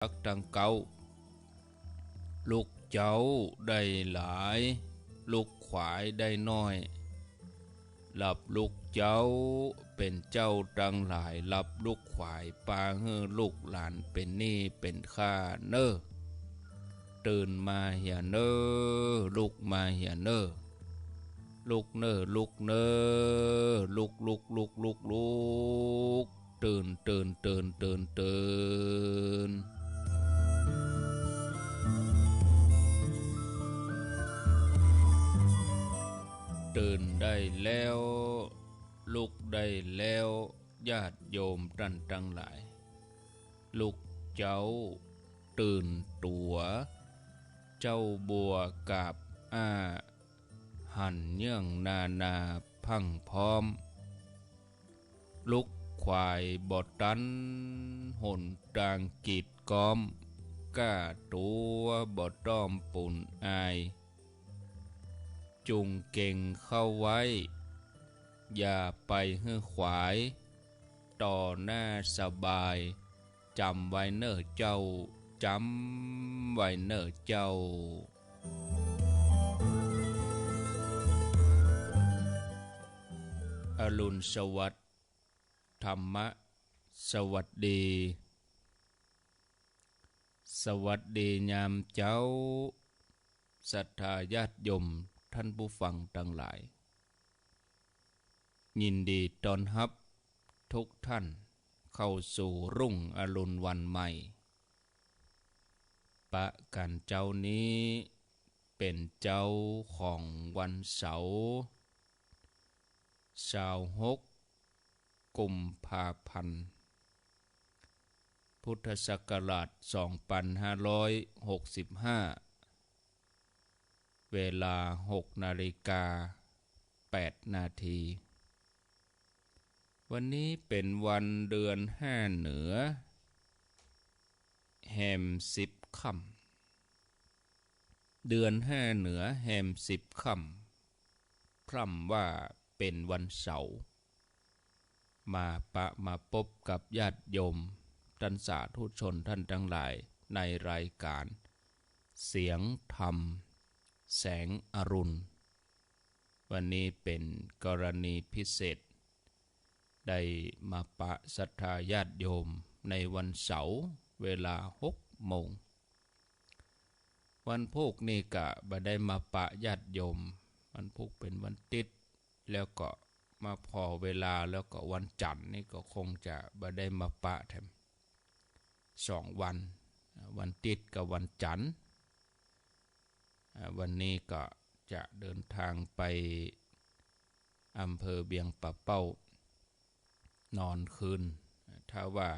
รักดังเก่าลูกเจ้าได้หลายลูกขวายได้น้อยหลับลูกเจ้าเป็นเจ้าดังหลายหลับลูกขวายปาเฮือลูกหลานเป็นหนี้เป็นข้าเนอตื่นมาเหียเนอลูกมาเหียเนอลูกเนอลูกเนอลูกตื่นตื่นได้แล้วลุกได้แล้วญาติโยมท่านทั้งหลายลูกเจ้าตื่นตัวเจ้าบัวกับหันเยื่องนาพังพร้อมลุกควายบอดตันหนตางกีดก้อมก้าตัวบอดต้อมปุ่นอายจุงเก่งเข้าไว้อย่าไปให้ขวายต่อหน้าสบายจำไว้เนอเจ้าจำไว้เนอเจ้าอรุณสวัสดิ์ธรรมะสวัสดีสวัสดียามเจ้าศรัทธาญาติโยมท่านผู้ฟังทั้งหลายยินดีต้อนรับทุกท่านเข้าสู่รุ่งอรุณวันใหม่ปะกันเจ้านี้เป็นเจ้าของวันเสาร์26 กุมภาพันธ์พุทธศักราช2565เวลา6:08 นาทีวันนี้เป็นวันเดือน5เหนือแห่ม10ค่ำเดือน5เหนือแห่ม10ค่ำพร่ำว่าเป็นวันเสาร์มาพบกับญาติโยมท่านสาธุชนท่านทั้งหลายในรายการเสียงธรรมแสงอรุณวันนี้เป็นกรณีพิเศษได้มาปะศรัทธาญาติโยมในวันเสาร์เวลา6 โมงวันพุธนี่กะบ่ได้มาปะญาติโยมวันพุธเป็นวันติดแล้วก็มาพอเวลาแล้วก็วันจันทร์นี่ก็คงจะบ่ได้มาปะแถม2 วันวันติดกับวันจันทร์วันนี้ก็จะเดินทางไปอำเภอเบียงปะเป้านอนคืนถ้าว่า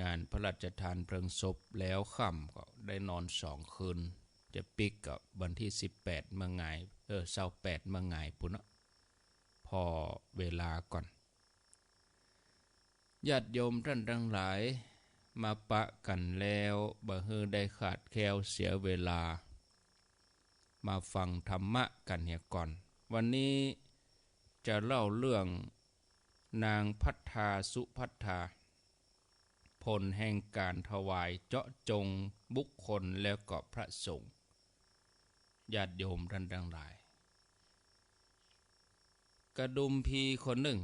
งานพระราชทานเพลิงศพแล้วค่ำก็ได้นอน2 คืนจะปิกกับวันที่18เมื่อไง28เมื่อไงปุ่นพอเวลาก่อนญาติโยมท่านทั้งหลายมาปะกันแล้วบ่ฮือได้ขาดแคลวเสียเวลามาฟังธรรมะกันเหียก่อนวันนี้จะเล่าเรื่องนางพัฒาสุพัฒาผลแห่งการถวายเจาะจงบุคคลแล้วก็พระสงฆ์ญาติโยมท่านทั้งหลายกระดุมพีคนหนึ่ง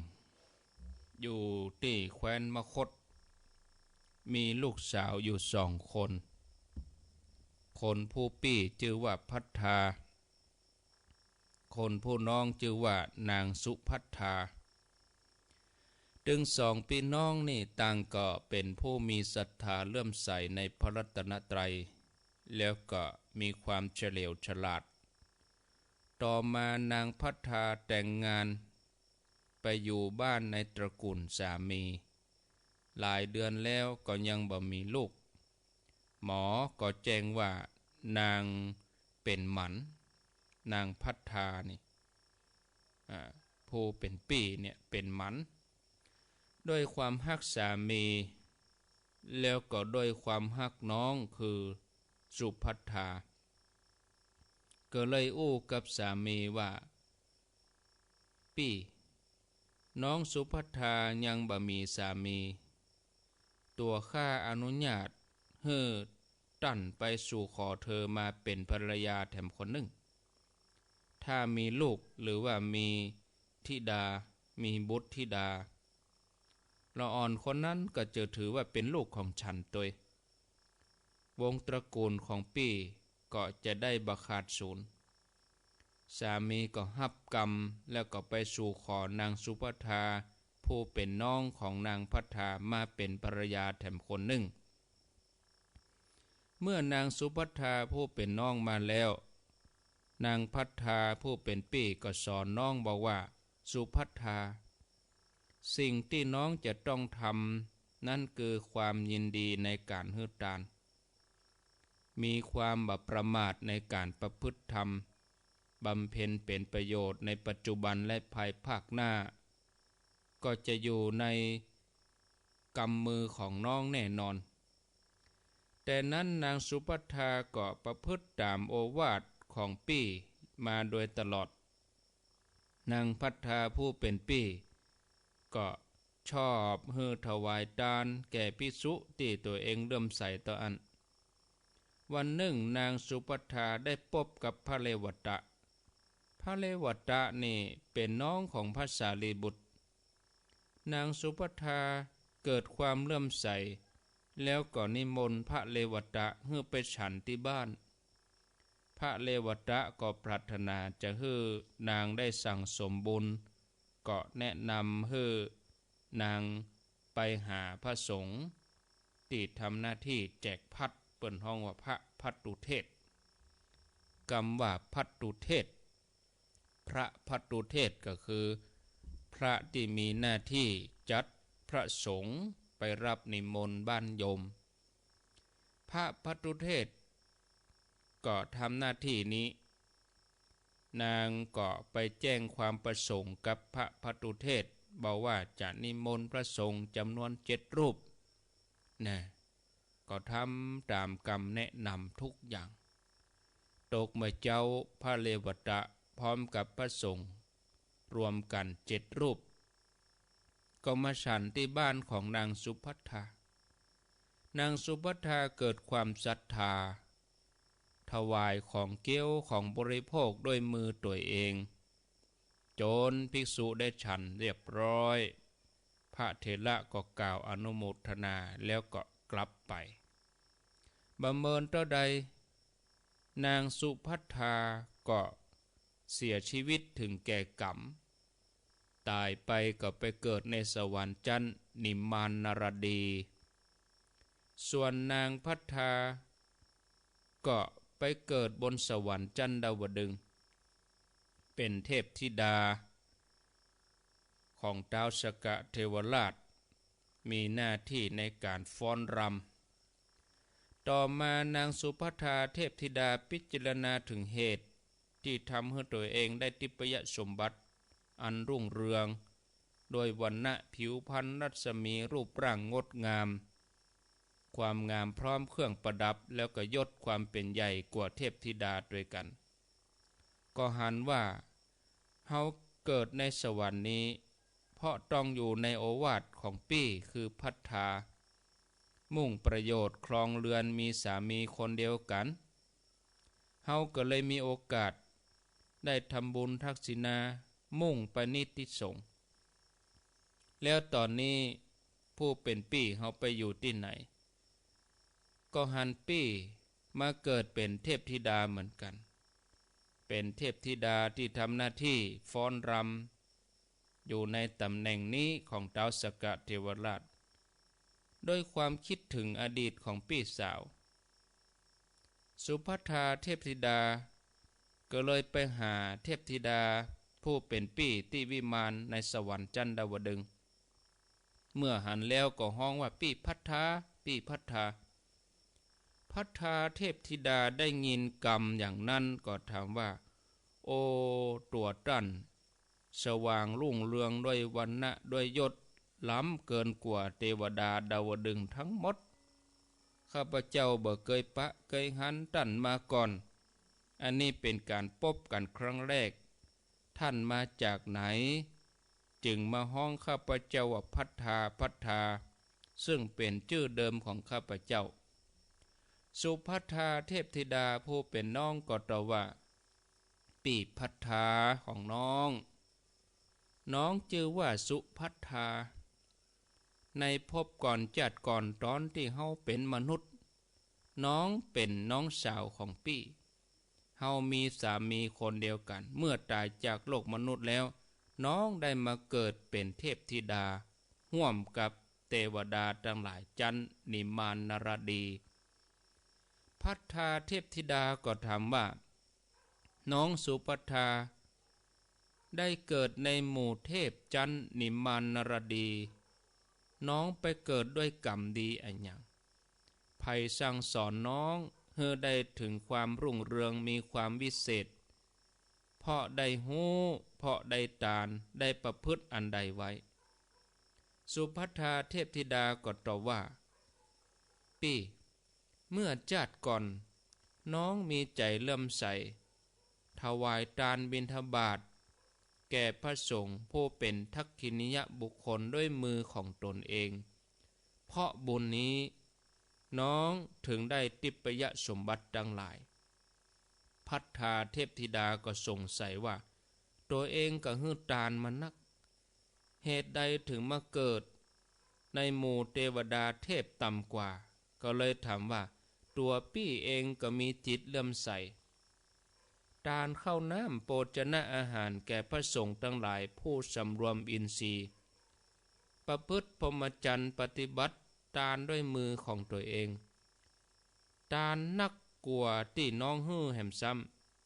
อยู่ที่แคว้นมคธมีลูกสาวอยู่2 คนคนผู้พี่ชื่อว่าพัฒาคนผู้น้องชื่อว่านางสุพัฒาถึง2 พี่น้องนี่ต่างก็เป็นผู้มีศรัทธาเลื่อมใสในพระรัตนตรัยแล้วก็มีความเฉลียวฉลาดต่อมานางพัฒาแต่งงานไปอยู่บ้านในตระกูลสามีหลายเดือนแล้วก็ยังบ่มีลูกหมอก็แจ้งว่านางเป็นหมันนางพัฒานี่ผู้เป็นปี่เนี่ยเป็นหมันด้วยความฮักสามีแล้วก็ด้วยความฮักน้องคือสุพัฒาก็เลยอู้กับสามีว่าปี่น้องสุพัฒายังบ่มีสามีตัวข้าอนุญาต เฮือตั้นไปสู่ขอเธอมาเป็นภรรยาแถมคนหนึ่งถ้ามีลูกหรือว่ามีธิดามีบุตรธิดาละอ่อนคนนั้นก็จะถือว่าเป็นลูกของฉันตัววงตระกูลของปี้ก็จะได้บักขาดศูนย์สามีก็ฮับกรรมแล้วก็ไปสู่ขอนางสุภัทาผู้เป็นน้องของนางพัทธามาเป็นภรรยาแถมคนหนึ่งเมื่อนางสุภัทธาผู้เป็นน้องมาแล้วนางพัทธาผู้เป็นปี้ก็สอนน้องบอกว่าสุภัทธาสิ่งที่น้องจะต้องทำนั่นคือความยินดีในการฮือตานมีความบัประมาทในการประพฤติธรรมบำเพ็ญเป็นประโยชน์ในปัจจุบันและภายภาคหน้าก็จะอยู่ในกำมือของน้องแน่นอนแต่นั้นนางสุภัทธาก็ประพฤติตามโอวาทของปี้มาโดยตลอดนางพัทธาผู้เป็นปี้ก็ชอบฮือถวายทานแก่ภิกษุที่ตัวเองเลื่อมใสต่ออันวันหนึ่งนางสุภัทธาได้พบกับพระเลวตะพระเลวตะนี่เป็นน้องของพระสารีบุตรนางสุภัทธาเกิดความเลื่อมใสแล้วก็นิมนต์พระเลวตะให้ไปฉันที่บ้านพระเลวตะก็ปรารถนาจะให้นางได้สั่งสมบุญก็แนะนำให้นางไปหาพระสงฆ์ที่ทำหน้าที่แจกพัดเปิ่นห้องว่าพระพัตตุเทศกรรมว่าพัตตุเทศพระพัตตุเทศก็คือพระที่มีหน้าที่จัดพระสงฆ์ไปรับนิมนต์บ้านโยมพระพัตตุเทศก็ทำหน้าที่นี้นางก็ไปแจ้งความประสงค์กับพระพัตตุเทศบอกว่าจะนิมนต์พระสงฆ์จำนวน7 รูปนะก็ทำตามคำแนะนำทุกอย่างตกเมื่อเจ้าพระเลวตะพร้อมกับพระสงฆ์รวมกัน7 รูปก็มาฉันที่บ้านของนางสุภัทธานางสุภัทธาเกิดความศรัทธาถวายของเกี้ยวของบริโภคด้วยมือตัวเองจนภิกษุได้ฉันเรียบร้อยพระเถระก็กล่าวอนุโมทนาแล้วก็กลับไปบำเมินเท่าใดนางสุภัทธาก็เสียชีวิตถึงแก่กรรมตายไปก็ไปเกิดในสวรรค์ชั้นนิมมานนรดีส่วนนางพัทธาก็ไปเกิดบนสวรรค์ชั้นดาวดึงส์เป็นเทพธิดาของท้าวสกะเทวราชมีหน้าที่ในการฟ้อนรำต่อมานางสุภัทธาเทพธิดาพิจารณาถึงเหตุที่ทำให้ตัวเองได้ทิพยสมบัติอันรุ่งเรืองโดยวรรณะผิวพรรณรัศมีรูปร่างงดงามความงามพร้อมเครื่องประดับแล้วก็ยศความเป็นใหญ่กว่าเทพธิดาด้วยกันก็หันว่าเฮาเกิดในสวรรค์นี้เพราะต้องอยู่ในโอวาทของปี้คือพัทธามุ่งประโยชน์ครองเรือนมีสามีคนเดียวกันเฮาก็เลยมีโอกาสได้ทำบุญทักษิณามุ่งไปนิติสงฆ์แล้วตอนนี้ผู้เป็นปี้เฮาไปอยู่ที่ไหนก็หันปี้มาเกิดเป็นเทพธิดาเหมือนกันเป็นเทพธิดาที่ทำหน้าที่ฟ้อนรำอยู่ในตำแหน่งนี้ของท้าวสกะเทวราชโดยความคิดถึงอดีตของพี่สาวสุภัทธาเทพธิดาก็เลยไปหาเทพธิดาผู้เป็นปี้ที่วิมานในสวรรค์ชั้นดาวดึงส์เมื่อหันแล้วก็ฮ้องว่าปี้พัทธาปี้พัทธาพัทธาเทพธิดาได้ยินกรรมอย่างนั้นก็ถามว่าโอ้ตัวตั้นสว่างรุ่งเรืองด้วยวรรณะด้วยยศล้ำเกินกว่าเทวดาดาวดึงส์ทั้งหมดข้าพเจ้าบ่เคยปะเคยหันตั้นมาก่อนอันนี้เป็นการพบกันครั้งแรกท่านมาจากไหนจึงมาห้องข้าพเจ้าว่าพัทธาพัทธาซึ่งเป็นชื่อเดิมของข้าพเจ้า สุภัทธาเทพธิดาผู้เป็นน้องก็ตรัสว่าปีภัทธาของน้องชื่อว่าสุภัทธาในภพก่อนจัดก่อนตอนที่เฮาเป็นมนุษย์น้องเป็นน้องสาวของปี้เฮามีสามีคนเดียวกันเมื่อตายจากโลกมนุษย์แล้วน้องได้มาเกิดเป็นเทพธิดาร่วมกับเทวดาทั้งหลายจันนิมานนรดีภัทธาเทพธิดาก็ถามว่าน้องสุภัทธาได้เกิดในหมู่เทพจันนิมานนรดีน้องไปเกิดด้วยกรรมดีอันยังไผสั่งสอนน้องเพื่อได้ถึงความรุ่งเรืองมีความวิเศษเพราะได้หู้เพราะได้ตานได้ประพฤติอันใดไว้สุภัทธาเทพธิดาก็ตอบว่าปี้เมื่อชาติก่อนน้องมีใจเลื่อมใสถวายทานบิณฑบาตแก่พระสงฆ์ผู้เป็นทักขินิยบุคคลด้วยมือของตนเองเพราะบุญนี้น้องถึงได้ติปยสมบัติดังหลายภัทธาเทพธิดาก็สงสัยว่าตัวเองก็ฮื้อตานมานักเหตุใดถึงมาเกิดในหมู่เทวดาเทพต่ำกว่าก็เลยถามว่าตัวปี้เองก็มีจิตเลื่อมใสทานข้าวน้ำโภชนะอาหารแก่พระสงฆ์ทั้งหลายผู้สำรวมอินทรีย์ประพฤติพรหมจรรย์ปฏิบัติทานด้วยมือของตัวเองทานนักกลัวที่น้องฮื้อแหมซ้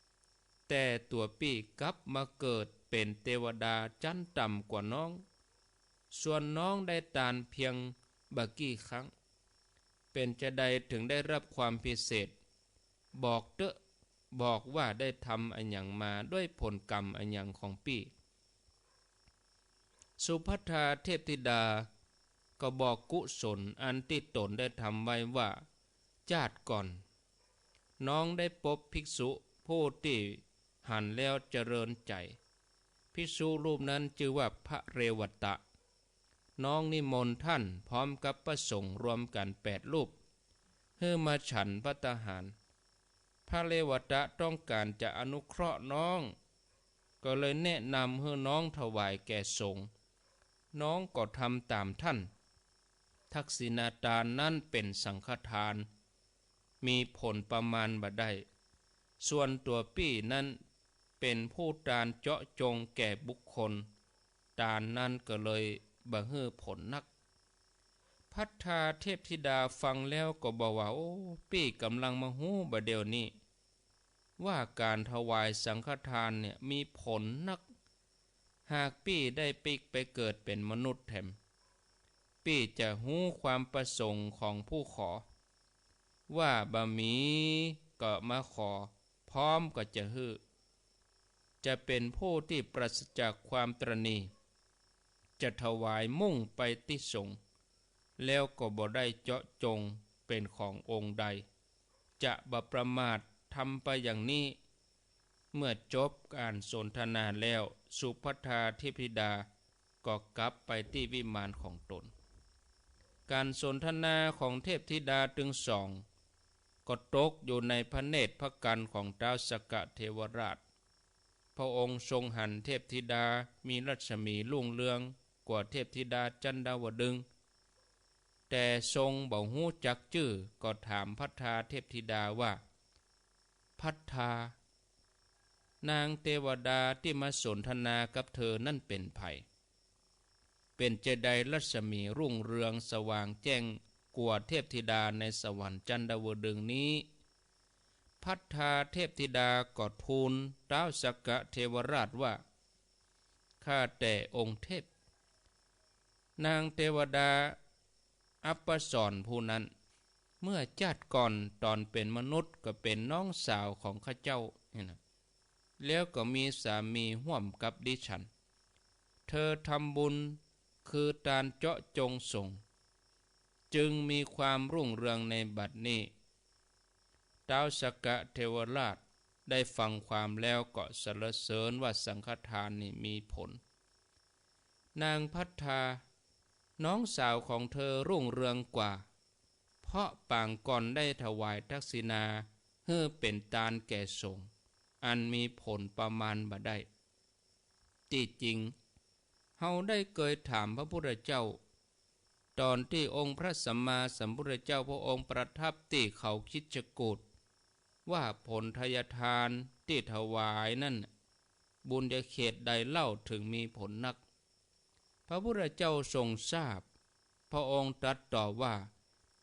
ำแต่ตัวปี้กลับมาเกิดเป็นเทวดาชั้นต่ำกว่าน้องส่วนน้องได้ทานเพียงบักกี่ครั้งเป็นจะใดถึงได้รับความพิเศษบอกเตอะบอกว่าได้ทำอันอย่างมาด้วยผลกรรมอันอย่างของปี้สุภัทธาเทพธิดาก็บอกกุศลอันที่ตนได้ทำไว้ว่าชาติก่อนน้องได้พบภิกษุผู้ที่หันแล้วเจริญใจภิกษุรูปนั้นชื่อว่าพระเรวตะน้องนิมนต์ท่านพร้อมกับพระสงฆ์รวมกัน8 รูปเพื่อมาฉันภัตตาหารพระเรวตะต้องการจะอนุเคราะห์น้องก็เลยแนะนำให้น้องถวายแก่สงฆ์น้องก็ทำตามท่านทักษิณาทานนั้นเป็นสังฆทานมีผลประมาณบ่ได้ส่วนตัวปี้นั้นเป็นผู้ทานเจาะจงแก่บุคคลทานนั้นก็เลยบ่ฮื้อผลนักภัทธาเทพธิดาฟังแล้วก็บอกว่าโอ้ปี้กำลังมาฮู้บ่เดี๋ยวนี้ว่าการถวายสังฆทานเนี่ยมีผลนักหากปี้ได้ไปเกิดเป็นมนุษย์แถมปี้จะฮู้ความประสงค์ของผู้ขอว่าบะหมีก็มาขอพร้อมก็จะฮื้อจะเป็นผู้ที่ปราศจากความตรณีจะถวายมุ่งไปที่สงฆ์แล้วก็บ่ได้เจาะจงเป็นขององค์ใดจะบ่ประมาททำไปอย่างนี้เมื่อจบการสนทนาแล้วสุภัทธาเทพธิดาก็กลับไปที่วิมานของตนการสนทนาของเทพธิดาถึงสองก็ตกอยู่ในพระเนตรพระกันของท้าวสกะเทวราชพระองค์ทรงหันเทพธิดามีรัศมีรุ่งเรืองกว่าเทพธิดาจันดาวดึงส์แต่ทรงบ่ฮู้จักชื่อก็ถามภัทธาเทพธิดาว่าภัทธานางเทวดาที่มาสนทนากับเธอนั่นเป็นไผเป็นเจไดรัศมีรุ่งเรืองสว่างแจ้งกว่าเทพธิดาในสวรรค์จันดาวดึงส์นี้ภัทธาเทพธิดาก็ทูลท้าวสกะเทวราชว่าข้าแต่องค์เทพนางเทวดาอัปสรผู้นั้นเมื่อชาติก่อนตอนเป็นมนุษย์ก็เป็นน้องสาวของข้าเจ้านี่นะแล้วก็มีสามีร่วมกับดิฉันเธอทำบุญคือการเจาะจงส่งจึงมีความรุ่งเรืองในบัดนี้ท้าวสกะเทวราชได้ฟังความแล้วก็สรรเสริญว่าสังฆทานนี่มีผลนางภัทธาน้องสาวของเธอรุ่งเรืองกว่าเพ เพราะปางก่อนได้ถวายทักษิณาเพื่อเป็นตานแก่สงฆ์อันมีผลประมาณบ่ได้ที่จริงเฮาได้เคยถามพระพุทธเจ้าตอนที่องค์พระสัมมาสัมพุทธเจ้าพระองค์ประทับที่เขาคิชกูฏว่าผลทายทานที่ถวายนั่นบุญญาเขตใดเล่าถึงมีผลนักพระพุทธเจ้าทรงทราบพระองค์ตรัสตอบว่า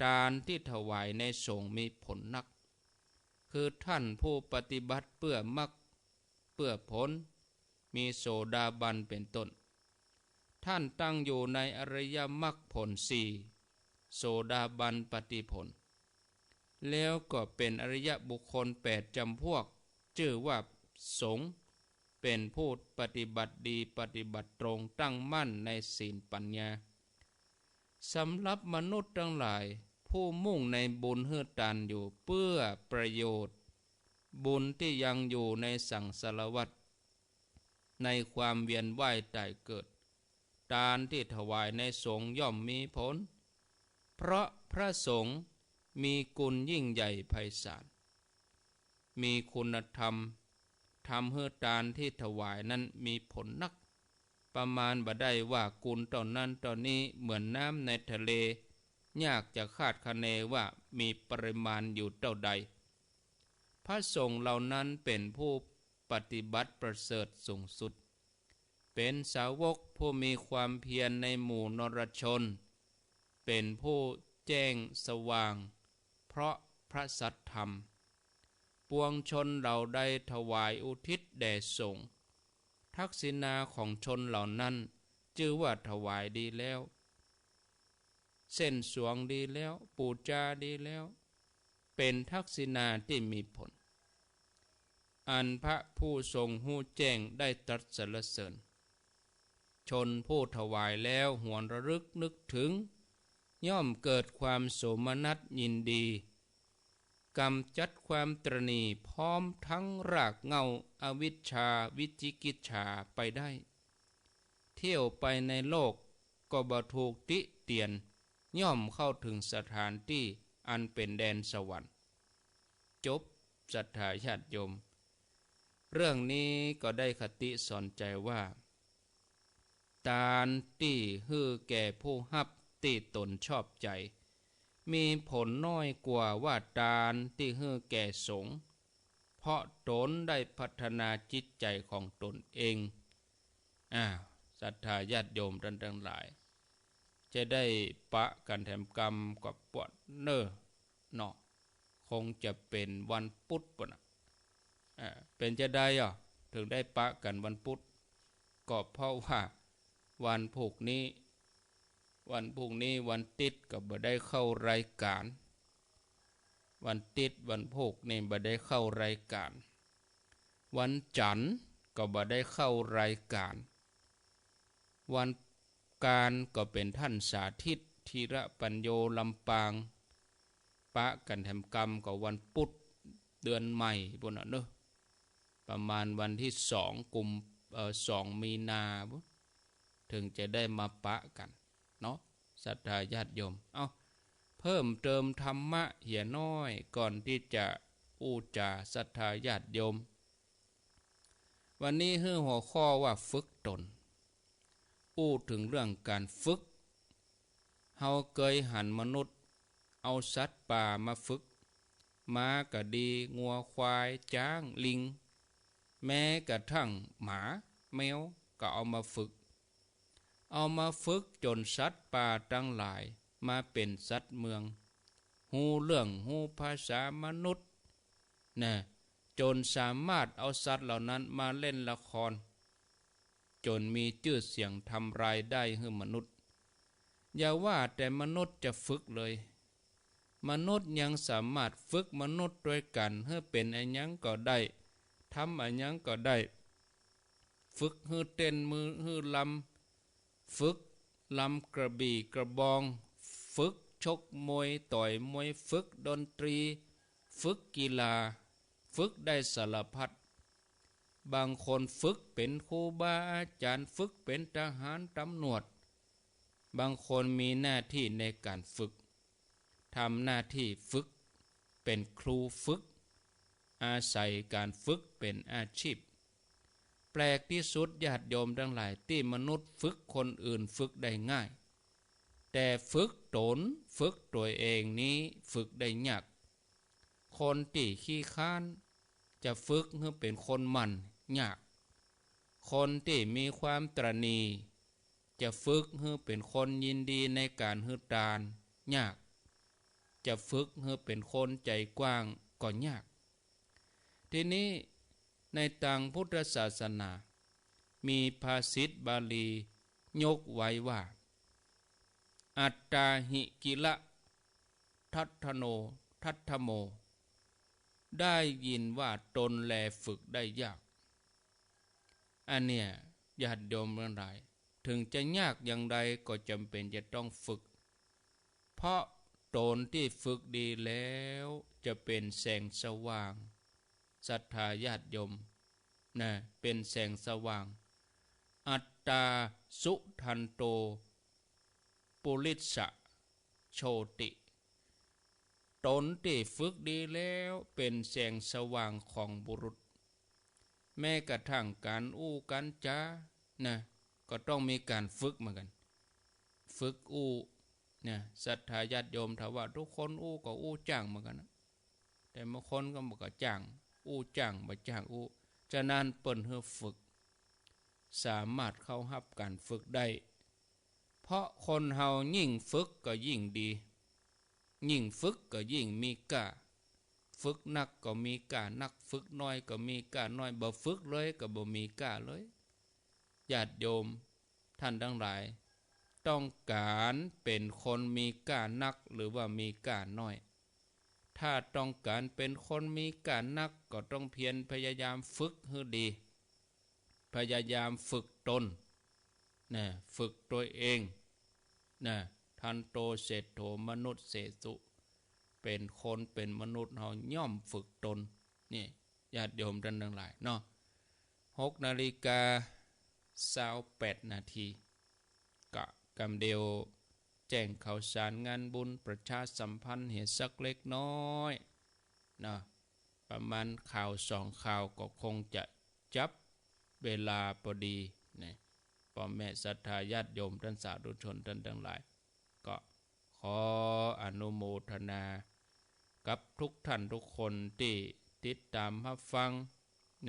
ทานที่ถวายในสงฆ์มีผลนักคือท่านผู้ปฏิบัติเพื่อมรรคเพื่อผลมีโสดาบันเป็นต้นท่านตั้งอยู่ในอริยมรรคผลสี่โสดาบันปฏิผลแล้วก็เป็นอริยบุคคล8จำพวกชื่อว่าสงฆ์เป็นผู้ปฏิบัติดีปฏิบัติตรงตั้งมั่นในศีลปัญญาสำหรับมนุษย์ทั้งหลายผู้มุ่งในบุญเฮือตันอยู่เพื่อประโยชน์บุญที่ยังอยู่ในสังสารวัฏในความเวียนว่ายตายเกิดทานที่ถวายในสงฆ์ย่อมมีผลเพราะพระสงฆ์มีคุณยิ่งใหญ่ไพศาลมีคุณธรรมทำให้ทานที่ถวายนั้นมีผลนักประมาณบ่ได้ว่ากุลตอนนั้นตอนนี้เหมือนน้ำในทะเลยากจะคาดคะเนว่ามีปริมาณอยู่เท่าใดพระสงฆ์เหล่านั้นเป็นผู้ปฏิบัติประเสริฐสูงสุดเป็นสาวกผู้มีความเพียรในหมู่นรชนเป็นผู้แจ้งสว่างเพราะพระสัทธรรมปวงชนเราได้ถวายอุทิศแด่สงฆ์ทักษิณาของชนเหล่านั้นชื่อว่าถวายดีแล้วเส้นสวงดีแล้วปูจาดีแล้วเป็นทักษิณาที่มีผลอันพระผู้ทรงหู้แจ้งได้ตรัสสรรเสริญชนผู้ถวายแล้วหวนระลึกนึกถึงย่อมเกิดความโสมนัสยินดีกำจัดความตรณีพร้อมทั้งรากเหง้าอวิชชาวิจิกิจฉาไปได้เที่ยวไปในโลกก็บ่ถูกติเตียนย่อมเข้าถึงสถานที่อันเป็นแดนสวรรค์จบศรัทธาญาติโยมเรื่องนี้ก็ได้คติสอนใจว่าทานที่ฮือแก่ผู้ฮับที่ตนชอบใจมีผลน้อยกว่าว่าทานที่ฮือแก่สงฆ์เพราะตนได้พัฒนาจิตใจของตนเองศรัทธาญาติโยมท่านทั้งหลายจะได้ปะกันแถมกรรมกับปวดเนอเนาะคงจะเป็นวันพุธปะนะเป็นจะได้ถึงได้ปะกันวันพุธก็เพราะว่าวันพรุ่งนี้วันติดก็บ่ได้เข้ารายการวันติดวันพรุ่งนี้บ่ได้เข้ารายการวันจันทร์ก็บ่ได้เข้ารายการวันการก็เป็นท่านสาธิตธีระปัญโยลำปางปะกันแถมกรรมก็วันพุธเดือนใหม่บนเนอะประมาณวันที่2 มีนาถึงจะได้มาปะกันเนาะศรัทธาญาติโยมเพิ่มเติมธรรมะเหี่ยน้อยก่อนที่จะอู้จาศรัทธาญาติโยมวันนี้หัวข้อว่าฝึกตนอู้ถึงเรื่องการฝึกเฮาเคยหันมนุษย์เอาสัตว์ป่ามาฝึกม้าก็ดีงัวควายช้างลิงแม้กระทั่งหมาแมวก็เอามาฝึกจนสัตว์ป่าทั้งหลายมาเป็นสัตว์เมืองฮู้เรื่องฮู้ภาษามนุษย์จนสามารถเอาสัตว์เหล่านั้นมาเล่นละครจนมีชื่อเสียงทำรายได้ให้มนุษย์อย่าว่าแต่มนุษย์จะฝึกเลยมนุษย์ยังสามารถฝึกมนุษย์ด้วยกันให้เป็นอันยังก็ได้ทำอันยังก็ได้ฝึกให้เต้นมือให้ลำฝึกลำกระบี่กระบองฝึกชกมวยต่อยมวยฝึกดนตรีฝึกกีฬาฝึกได้สารพัดบางคนฝึกเป็นครูบาอาจารย์ฝึกเป็นทหารตำรวจบางคนมีหน้าที่ในการฝึก ทำหน้าที่ฝึกเป็นครูฝึกอาศัยการฝึกเป็นอาชีพแปลกที่สุดญาติโยมทั้งหลายที่มนุษย์ฝึกคนอื่นฝึกได้ง่ายแต่ฝึกตนฝึกตัวเองนี้ฝึกได้ยากคนที่ขี้ค้านจะฝึกให้เป็นคนมันยากคนที่มีความตระหนี่จะฝึกให้เป็นคนยินดีในการฮึตานยากจะฝึกให้เป็นคนใจกว้างก็ยากทีนี้ในทางพุทธศาสนามีภาษิตบาลียกไว้ว่าอัตตาหิกิละทัตถโนทัตถโมได้ยินว่าตนแลฝึกได้ยากอันเนี้ยญาติโยมทั้งหลายถึงจะยากอย่างใดก็จำเป็นจะต้องฝึกเพราะตนที่ฝึกดีแล้วจะเป็นแสงสว่างศรัทธาญาติโยมนะเป็นแสงสว่างอัตตาสุทันโตปุริสะโชติตนที่ฝึกดีแล้วเป็นแสงสว่างของบุรุษแม้กระทั่งการอู้การจานะก็ต้องมีการฝึกเหมือนกันฝึกอู้เนี่ยศรัทธาญาติโยมถ้าว่าทุกคนอู้ก็อู้จ้างเหมือนกันนะแต่บางคนก็บอกก็จ้างอู้จ้างบ่จ้างอู้ฉะนั้นเปิ้นให้ฝึกสามารถเข้ารับการฝึกได้เพราะคนเฮายิ่งฝึกก็ยิ่งดียิ่งฝึกก็ยิ่งมีกล้าฝึกนักก็มีกล้านักฝึกน้อยก็มีกล้าน้อยบ่ฝึกเลยก็บ่มีกล้าเลยญาติโยมท่านทั้งหลายต้องการเป็นคนมีกล้านักหรือว่ามีกล้าน้อยถ้าต้องการเป็นคนมีกล้านักก็ต้องเพียรพยายามฝึกให้ดีพยายามฝึกตนนะฝึกตัวเองนะทันโตเศรษโธมนุษย์เสสุเป็นคนเป็นมนุษย์เฮาย่อมฝึกตนนี่ญาติโยมท่านทั้งหลายเนาะ6:28 นาทีกะกำเดียวแจ้งข่าวสารงานบุญประชาสัมพันธ์เหตุสักเล็กน้อยนะประมาณข่าว2ข่าวก็คงจะจับเวลาพอดีนะพ่อแม่ศรัทธาญาติโยมท่านสาธุชนท่านทั้งหลายก็ขออนุโมทนากับทุกท่านทุกคนที่ติดตามรับฟัง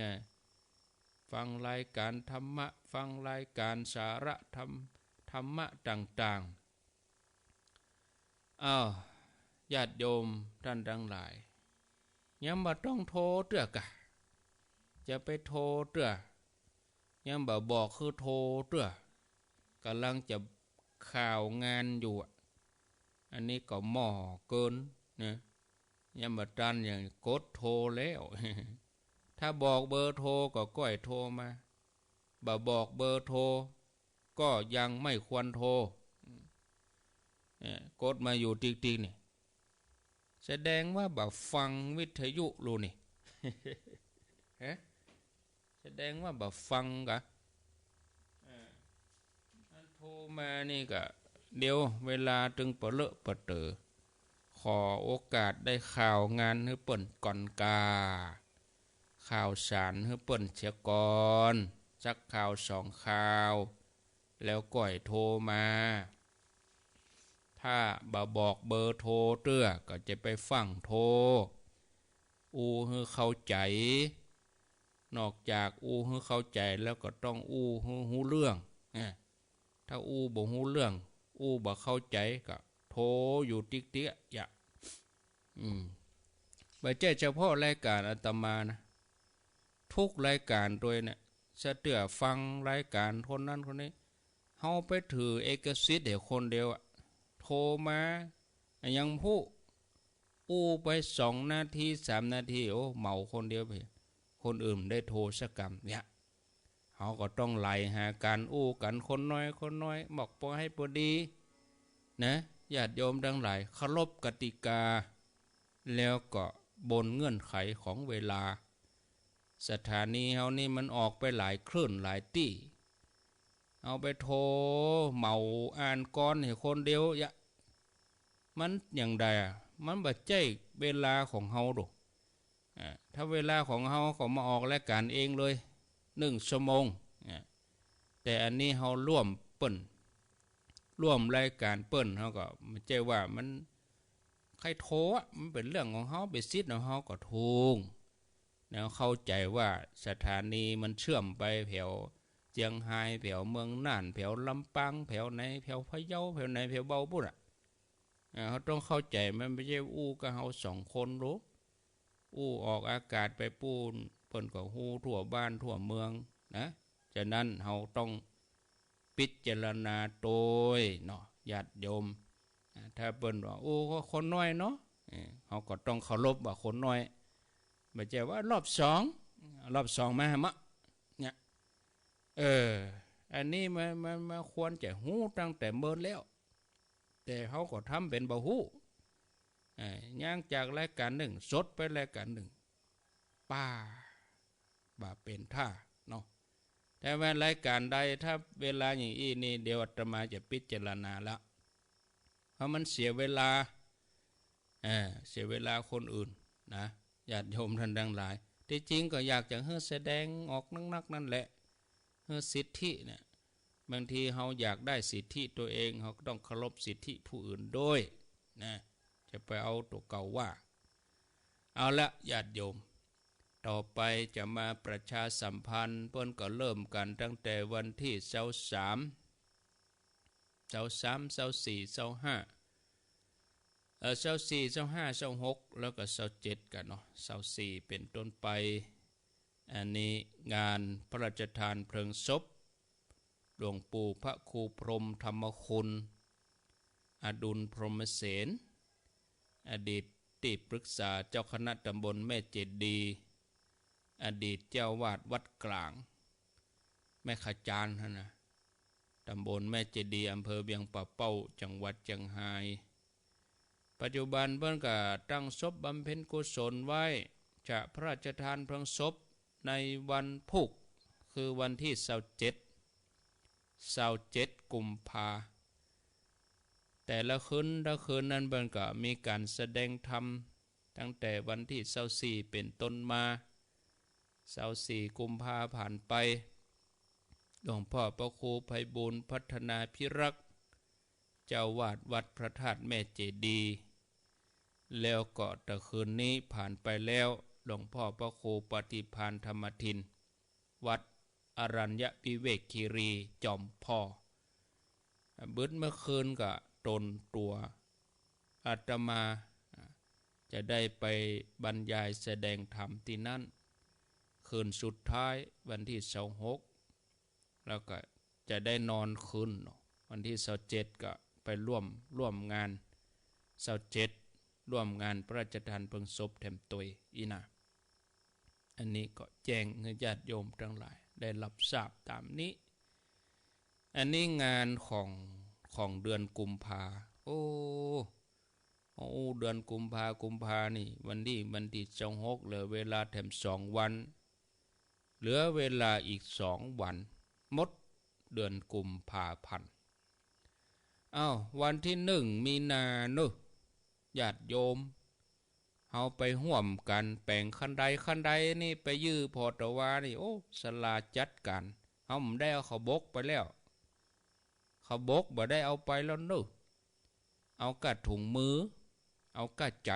นะฟังรายการธรรมะฟังรายการสาระธรรมะต่างๆญาติโยมท่านทั้งหลายยังบ่ต้องโทรเตื้อกะจะไปโทรเตื้อยังบ่บอกคือโทรเตื้อกำลังจะข่าวงานอยู่อันนี้ก็หม้อเกินนะยังบ่ทันอย่างกดโทรแล้ว ถ้าบอกเบอร์โทรก็ก้อยโทรมาบ่บอกเบอร์โทรก็ยังไม่ควรโทรกดมาอยู่ติ๊กๆนี่แสดงว่าบ่ฟังวิทยุรู้นี่ แสดงว่าบ่ฟังกะโทรมานี่ก็เดี๋ยวเวลาถึงเปเลอะเปเตอขอโอกาสได้ข่าวงานให้เปิ่นก่อนกาข่าวสารให้เปิ่นเสียก่อนสักข่าว2ข่าวแล้วก่อยโทรมาถ้าบ่บอกเบอร์โทรเตื้อก็จะไปฟังโทรให้เข้าใจนอกจากให้เข้าใจแล้วก็ต้องให้รู้เรื่องถ้าบ่รู้เรื่องบ่เข้าใจก็โทรอยู่ติ๊กๆอย่าบ่ใช่เฉพาะรายการอาตมานะทุกรายการด้วยเนี่ยสะเตื้อฟังรายการคนนั้นคนนี้เฮาไปถือเอกสิทธิ์ให้คนเดียวโทรมายังผู้ไป2 นาที3 นาทีเหมาคนเดียวไปคนอื่นได้โทรสักกรรมเนี่ยเขาก็ต้องไล่หาการกันคนน้อยบอกพอให้พอดีนะญาติโยมทั้งหลายเคารพกติกาแล้วก็บนเงื่อนไขของเวลาสถานีเฮานี่มันออกไปหลายคลื่นหลายตี้เอาไปโทรเหมาอ่านก้อนให้คนเดียว มันอย่างใดมันบ่ใจเวลาของเฮาดอกถ้าเวลาของเฮาก็มาออกรายการเองเลย1 ชั่วโมงแต่อันนี้เฮาร่วมเปิ้นร่วมรายการเปิ้นเฮาก็ไม่ใช่ว่ามันใครโทรมันเป็นเรื่องของเฮาเป็นสิทธิ์ของเฮาก็ถูกแล้วเข้าใจว่าสถานีมันเชื่อมไปแถวเจียงไฮ้แถวเมืองน่านแถวลำปางแถวไหนแถวพะเยาแถวไหนแถวเบาปุ่นเขาต้องเข้าใจมันไม่ใช่อู้กับเฮา2 คนรู้อู้ออกอากาศไปปูนเปิ้นก็ฮู้ทั่วบ้านทั่วเมืองนะฉะนั้นเฮาต้องพิจารณาโดยเนาะญาติโยมถ้าเปิ้นว่าโอ้คนน้อยเนาะเฮาก็ต้องเคารพว่าคนน้อยไม่ใช่ว่ารอบสองมาหมะเนี่ยอันนี้มันควรจะฮู้ตั้งแต่เมื่อแล้วแต่เขาก็ทำเป็นบ่ฮู้ย่างจากรายการหนึ่งสดไปรายการหนึ่งป้าบ่าเป็นท่าเนาะแต่ว่ารายการใดถ้าเวลาอย่างนี้นี่เดี๋ยวอาตมาจะพิจารณาแล้วเพราะมันเสียเวลาเสียเวลาคนอื่นนะญาติโยมท่านทั้งหลายที่จริงก็อยากจะให้แสดงออกนักนั่นแหละให้สิทธิเนี่ยบางทีเราอยากได้สิทธิตัวเองเราก็ต้องเคารพสิทธิผู้อื่นด้วยนะจะไปเอาตัวเก่าว่าเอาละญาติโยมต่อไปจะมาประชาสัมพันธ์เพิ่นก็เริ่มกันตั้งแต่วันที่23 24 25 26แล้วก็27กันเนาะ24เป็นต้นไปอันนี้งานพระราชทานเพลิงศพหลวงปู่พระครูพรหมธรรมคุณอดุลพรหมเสนอดีตที่ปรึกษาเจ้าคณะตำบลแม่เจดีย์อดีตเจ้าวาดวัดกลางแม่ขจารนะตำบลแม่เจดีย์อำเภอเวียงป่าเป้าจังหวัดเชียงรายปัจจุบันเพิ่นก็ตั้งศพบำเพ็ญกุศลไว้จะพระราชทานเพลิงศพในวันพุธคือวันที่27กุมภาแต่ละคืนนั้นเพิ่นก็มีการแสดงธรรมตั้งแต่วันที่24เป็นต้นมา24กุมภาผ่านไปหลวงพ่อพระครูไพบูลย์พัฒนาพิรักษ์เจ้าวาดวัดพระธาตุแม่เจดีย์แล้วก็ตะคืนนี้ผ่านไปแล้วหลวงพ่อพระครูปฏิภาณธรรมทินวัดอรัญญวิเวกคีรีจอมพ่อบึดเมื่อคืนก็ตนตัวอาตมาจะได้ไปบรรยายแสดงธรรมที่นั่นคืนสุดท้ายวันที่26แล้วก็จะได้นอนคืนวันที่27ก็ไปร่วมงาน27ร่วมงานพระราชทานเพลิงศพแถมตุยอีนะอันนี้ก็แจ้งให้ญาติโยมทั้งหลายได้รับทราบตามนี้อันนี้งานของเดือนกุมภาโอ้เดือนกุมภานี่วันที่26เหลือเวลาแถม2 วันเหลือเวลาอีก2 วันหมดเดือนกุมภาพันธ์วันที่1 มีนาเนอะญาติโยมเฮาไปห่วมกันแปลงคันใดนี่ไปยื้อพอตะวานี่โอ้สลาจัดกันเฮาได้เอาเขาบกไปแล้วเขาบกบ่ได้เอาไปแล้วเนอะเอากะถุงมือเอากะใจ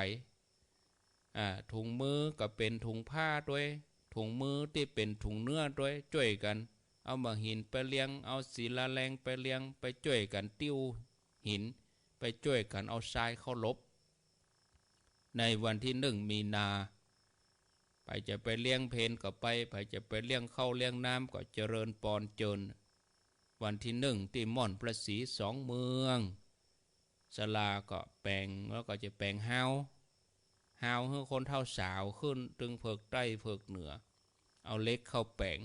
ถุงมือก็เป็นถุงผ้าด้วยถุงมือที่เป็นถุงเนื้อด้วยช่วยกันเอามาหินไปเลี้ยงเอาศิลาแรงไปเลี้ยงไปช่วยกันติ้วหินไปช่วยกันเอาทรายเข้าลบในวันที่1 มีนาไปจะไปเลี้ยงเพนก็ไปจะไปเลี้ยงข้าวเลี้ยงน้ำก็เจริญปอนเจิญวันที่1ที่ม่อนพระศรี2 เมืองศาลาก็แปลงแล้วก็จะแปลงฮาวให้คนเท่าสาวขึ้นตึงเผือกใต้เผือกเหนือเอาเล็กเข้าแปลง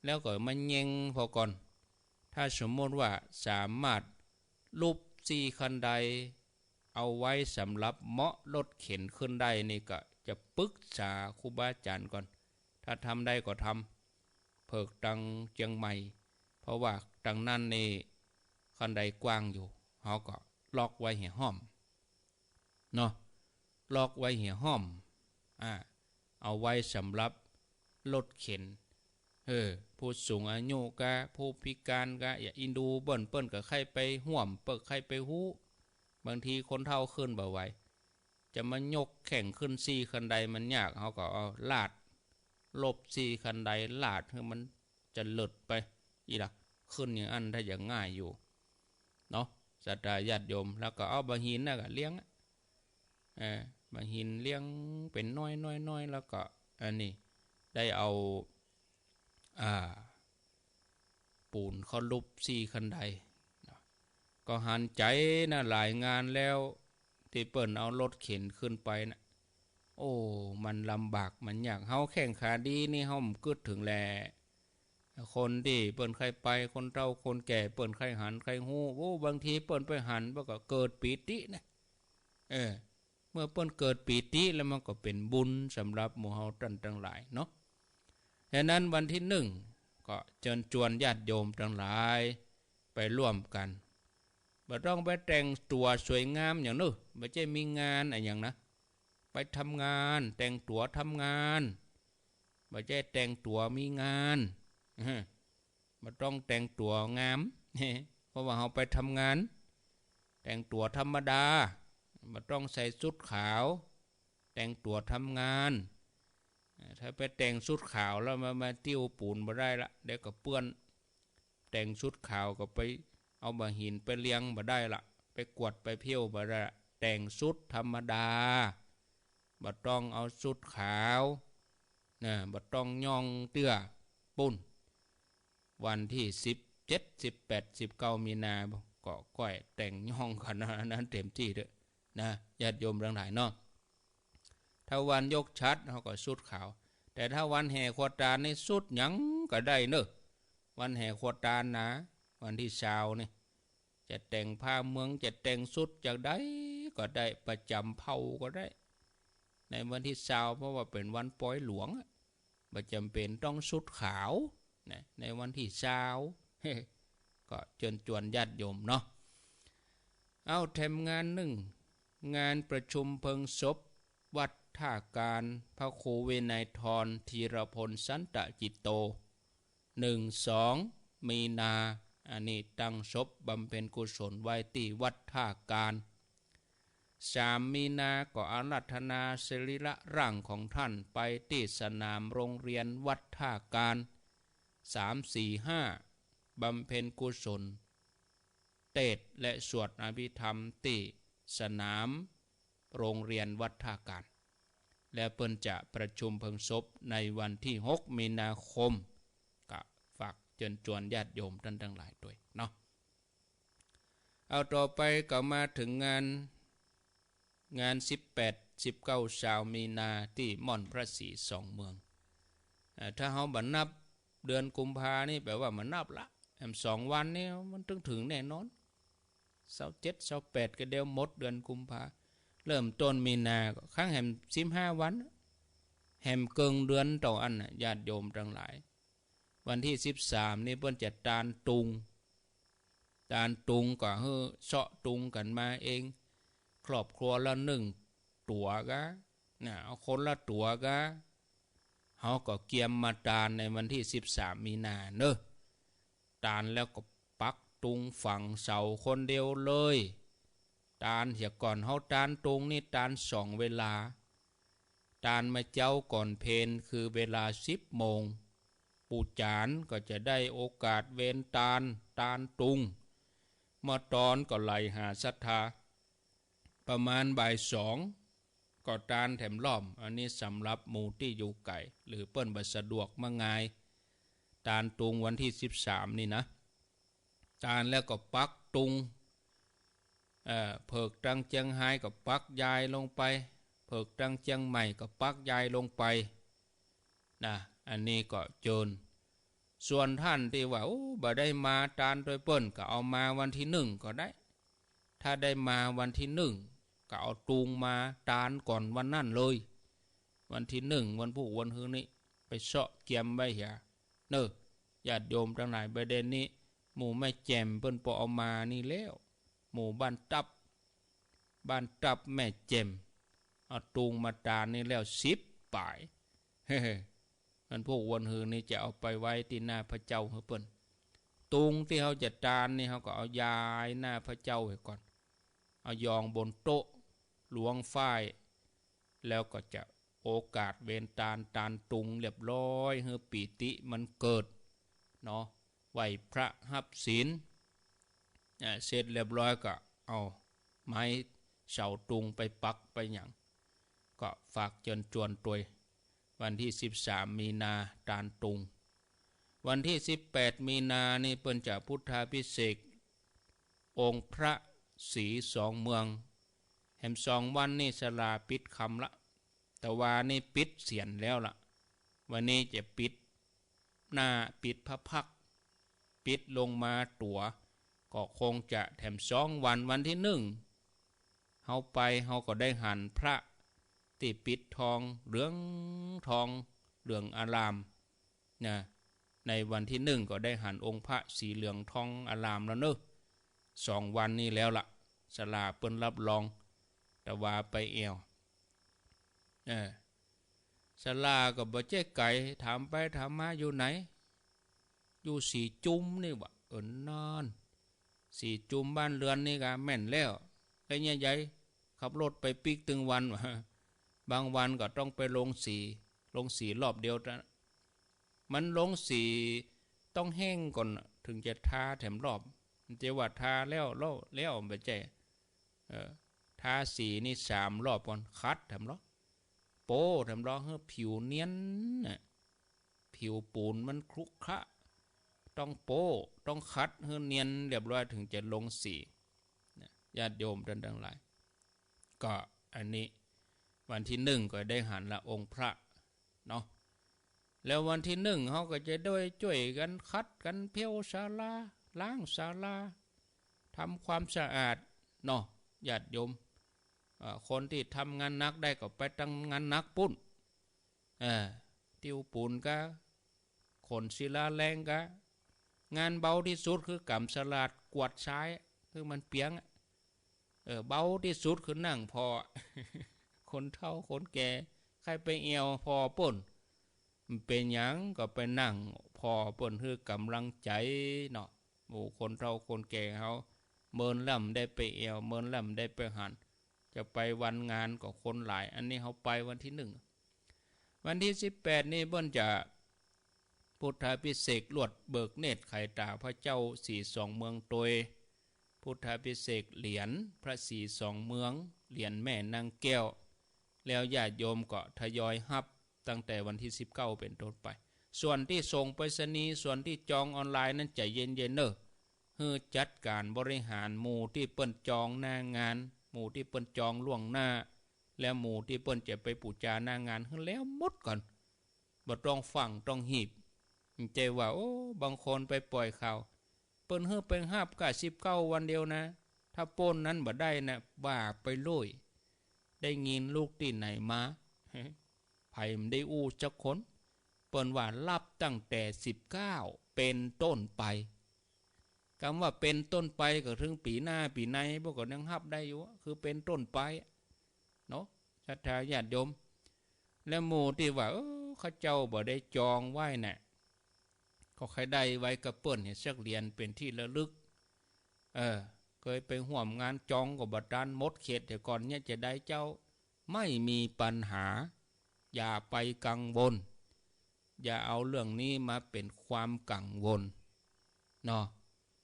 แล้วก็มันเยงพอก่อนถ้าสมมติว่าสามารถรูป4 คันใดเอาไว้สำหรับเหมาะรถเข็นขึ้นได้นี่ก็จะปรึกษาครูบาอาจารย์ก่อนถ้าทำได้ก็ทำเผือกตังเชียงใหม่เพราะว่าตังนั้นนี่คันใดกว้างอยู่เขาก็ล็อกไว้ให้ห้อม เนาะลอกไว้เหี่ยห้อมเอาไว้สำหรับลดเข็นผู้สูงอายุกะผู้พิการกะอย่าอินดูเปิ้นกับใครไปห่วมเปิกใครไปหู้บางทีคนเฒ่าขึ้นบ่ไหวจะมายกแข่งขึ้น4คันใดมันยากเขาก็เอาลาดลบ4คันใดลาดให้มันจะหลุดไปอีล่ะขึ้นอย่างอันถ้าอย่างง่ายอยู่เนาะศรัทธาญาติโยมแล้วก็เอาบะหินน่ะก็เลี้ยงบะหินเลี้ยงเป็นน้อยแล้วก็อันนี้ได้เอาปูนเขาลุบ4คันใดก็หันใจนะหลายงานแล้วที่เปิ้นเอารถเข็นขึ้นไปนะโอ้มันลำบากมันยากเฮาแข่งขาดีนี่เฮามกึดถึงแลคนที่เปิ้นใครไปคนเฒ่าคนแก่เปิ้นใครหันใครฮู้โอ้บางทีเปิ้นไปหันมันก็เกิดปีตินะเมื่อเปิ้นเกิดปีติแล้วมันก็เป็นบุญสำหรับหมู่เฮาท่านทั้งหลายเนาะฉะนั้นวันที่1ก็เชิญชวนญาติโยมทั้งหลายไปร่วมกันบ่ต้องไปแต่งตัวสวยงามอย่างนู้นบ่ใช่มีงานอะไรอย่างนะไปทำงานแต่งตัวทำงานบ่ใช่แต่งตัวมีงานบ่ต้องแต่งตัวงามเพราะว่าเราไปทำงานแต่งตัวธรรมดาบ่ต้องใส่ชุดขาวแต่งตัวทำงานถ้าไปแต่งชุดขาวแล้วมาติ้วปูนบ่ได้ละเดี๋ยวก็เปื้อนแต่งชุดขาวก็ไปเอาบะหินไปเลี้ยงบ่ได้ละไปกวดไปเพี้ยวบ่ได้แต่งชุดธรรมดาบ่ต้องเอาชุดขาวบ่ต้องย่องเตื้อปุ่นวันที่17 18 19มีนาก็ก้อยแต่งย่องกันนั้นเต็มที่เด้อนะญาติโยมทั้งหลายเนาะถ้าวันยกชัดเขาก็ชุดขาวแต่ถ้าวันแห่ขวดตาลนี่ชุดหยังก็ได้เนอะวันแห่ขวดตาลนะวันที่20นี่จะแต่งผ้าเมืองจะแต่งชุดจากใดก็ได้ประจำเผ่าก็ได้ในวันที่20เพราะว่าเป็นวันปล่อยหลวงบ่จำเป็นต้องชุดขาวในวันที่20ก็เชิญชวนญาติโยมเนาะเอาแถมงานงานประชุมเพลิงศพวัดท่าการพระครูเวไนยทรธีรพลสันตจิตโต1-2มีนาอันนี้ตั้งศพบำเพ็ญกุศลไว้ที่วัดท่าการ3มีนาก็อาราธนาสรีระร่างของท่านไปที่สนามโรงเรียนวัดท่าการ3 4 5บำเพ็ญกุศลเทศน์และสวดอภิธรรมที่สนามโรงเรียนวัดท่าการและเปิ้นจะประชุมเพลิงศพในวันที่6มีนาคมก็ฝากเชิญชวนญาติโยมท่านทั้งหลายด้วยเนาะเอาต่อไปก็มาถึงงาน18-19มีนาที่ม่อนพระศรี2เมืองถ้าเฮาบ่นับเดือนกุมภานี่แปลว่ามันนับละ2วันนี่มันถึงแน่นอน27 28ก็เดียวหมดเดือนกุมภาเริ่มต้นมีนาก็ครั้งแห่ม15วันแห่มเกิงเดือนต่ออันญาติโยมทั้งหลายวันที่13นี่เพิ่นจะตานตุงก็เฮอเซาะตุงกันมาเองครอบครัวละ1ตัวกะเอาคนละตัวกะเฮาก็เกียมมาตานในวันที่13มีนาเด้อตานแล้วก็ปักตุงฝังเสาคนเดียวเลยตานเสียก่อนเฮาตานตุงนี่ตาน2เวลาตานมาเจ้าก่อนเพลคือเวลา10โมงปู่จานก็จะได้โอกาสเว้นตานตุงมาตอนก็ไหลหาศรัทธาประมาณบ่าย2ก็ตานแถมล้อมอันนี้สำหรับหมู่ที่อยู่ไกลหรือเปิ้นบ่สะดวกมาง่ายตานตุงวันที่13นี่นะตานแล้วก็ปักตุงเผิกตังเจียงไฮ้ก็ปักยายลงไปเผิกตังเจียงใหม่ก็ปักยายลงไปนะอันนี้ก็โจรส่วนท่านที่ว่าบ่ได้มาตานโดยเปิ้นก็เอามาวันที่1ก็ได้ถ้าได้มาวันที่1ก็เอาตุงมาตานก่อนวันนั้นเลยวันที่1วันพุธวันฮื้อนี้ไปเสาะเกียมไว้เหียญาติโยมทั้งหลายประเด็นนี้หมู่ไม่แจ่มเปิ้นปอเอามานี่แล้วหมู่บ้านตับ บ้านตับแม่เจมเอาตุงมาตานี่แล้ว10 ป่ายเฮ้มันพวกวนหือนี่จะเอาไปไว้ที่หน้าพระเจ้าเฮเปิ้นตุงที่เขาจะตานนี่เขาก็เอายายหน้าพระเจ้าไว้ก่อนเอายองบนโต๊ะหลวงฝ้ายแล้วก็จะโอกาสเวนตาลตานตุงเรียบร้อยเฮอปีติมันเกิดเนาะไหวพระหับศีลเสร็จเรียบร้อยก็เอาไม้เสาตุงไปปักไปหยังก็ฝากเจิญจวนตัววันที่13 มีนาตานตุงวันที่18 มีนานี่เปิ้นจะพุทธาภิเษกองค์พระศรี2 เมืองแห่ม2 วันนี่ศาลาปิดคำละแต่ว่านี่ปิดเสียนแล้วล่ะวันนี้จะปิดหน้าปิดพระพักปิดลงมาตัวก็คงจะแถม2 วันที่1เฮาไปเฮาก็ได้หันพระที่ปิดทองเหลืองทองเหลืองอารามนะในวันที่1ก็ได้หันองค์พระสีเหลืองทองอารามแล้วเนอะ2 วันนี้แล้วล่ะศาลาเปิ้นรับรองแต่ว่าไปเอวศาลาก็บ่เจ๊ไก่ถามไปถามมาอยู่ไหนอยู่สีจุ้มนี่วะนอนสีจุ้มบ้านเรือนนี่ก็แม่นแล้วไอ้ใหญ่ๆขับรถไปปีกตึงวันวะบางวันก็ต้องไปลงสีรอบเดียวนะมันลงสีต้องแห้งก่อนถึงจะทาแถมรอบจะว่าทาแล้วไม่ใช่ทาสีนี่3 รอบก่อนคัดแถมรอบโป้แถมรอบให้ผิวเนียนนะผิวปูนมันครุขระต้องโป้ต้องคัดให้เนียนเรียบร้อยถึงจะลงสีญาติโยมท่านทั้งหลายก็อันนี้วันที่1ก็ได้หันละองค์พระเนาะแล้ววันที่1เขาก็จะด้วยช่วยกันคัดกันเพียวศาลาล้างศาลาทำความสะอาดเนาะญาติโยมคนที่ทำงานนักได้ก็ไปทำงานนักปุ้นติวปูนก็ขนศิลาแรงก็งานเบาที่สุดคือกำสลัดกวาดซ้ายคือมันเปียงเบาที่สุดคือนั่งพอ คนเฒ่าคนแก่ใครไปเอวพอป่นเป็นหยังก็ไปนั่งพอป่นคือกำลังใจเนาะหมู่คนเฒ่าคนแก่เขาเมินล่ำได้ไปเอวเมินล่ำได้ไปหันจะไปวันงานก็คนหลายอันนี้เขาไปวันที่1วันที่18นี่เบิ้นจะพุทธาภิเษกลวดเบิกเนตรไข่ตาพระเจ้าสี2 เมืองโดยพุทธาภิเษกเหรียญพระสี2 เมืองเหรียญแม่นางแก้วแล้วญาติโยมก็ทยอยฮับตั้งแต่วันที่19เป็นต้นไปส่วนที่ส่งไปรษณีย์ส่วนที่จองออนไลน์นั้นใจเย็นๆเนอะเพื่อจัดการบริหารหมู่ที่เปิ้นจองหน้างานหมู่ที่เปิ้นจองล่วงหน้าแล้วหมู่ที่เปิ้นจะไปปูจาหน้างานให้แล้วหมดก่อนบ่ต้องฟังต้องหีบใจว่าโอ้บางคนไปปล่อยข่าวเปิ้นเฮือเป็นฮับกะ19 วันเดียวนะถ้าโป้นนั้นบ่ได้นะบ้าไปเลยได้ยินลูกที่ไหนมาไผมันได้อู้จักคนเปิ้นว่ารับตั้งแต่19เป็นต้นไปคำว่าเป็นต้นไปก็ถึงปีหน้าปีในพวกก็ยังรับได้อยู่คือเป็นต้นไปเนาะศรัทธาญาติโยมแล้วหมู่ที่ว่าเขาเจ้าบ่ได้จองไว้น่ะก็ใครได้ไว้กับเปิ้นให้สักเหรียญเป็นที่ระลึกเคยไปห่วมงานจองก็บ่ทันหมดเขตแต่ก่อนเนี่ยจะได้เจ้าไม่มีปัญหาอย่าไปกังวลอย่าเอาเรื่องนี้มาเป็นความกังวลเนาะ